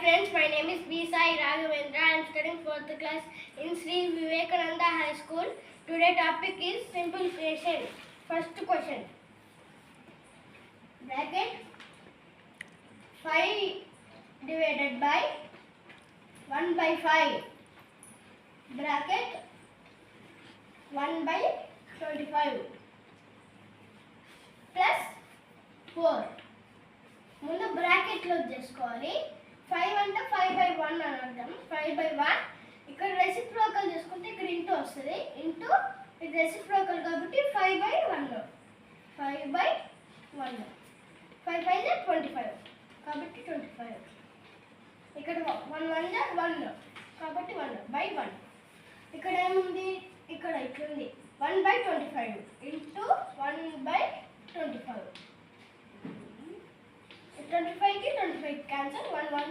friends, my name is B. Sai Raghavendra. I am studying 4th class in Sri Vivekananda High School. Today topic is simplification. First question. Bracket 5 divided by 1 by 5. Bracket 1 by 25 plus 4. ముందు బ్రాకెట్లో చేసుకోవాలి. 5 అంటే 5/1 అని అర్థం. 5/1 ఇక్కడ reciprocal చేసుకుంటే ఇక్కడ into వస్తుంది. ఇంటూ ఇది రెసిప్రోకల్ కాబట్టి 5/1. 5/1 5 5 25 కాబట్టి 25. ఇక్కడ 1 1 1 కాబట్టి 1/1. ఇక్కడ ఏముంది, ఇక్కడ ఇట్లుంది 1/25 ఇంటూ 1/25. 25 కి 25 క్యాన్సల్. 1 1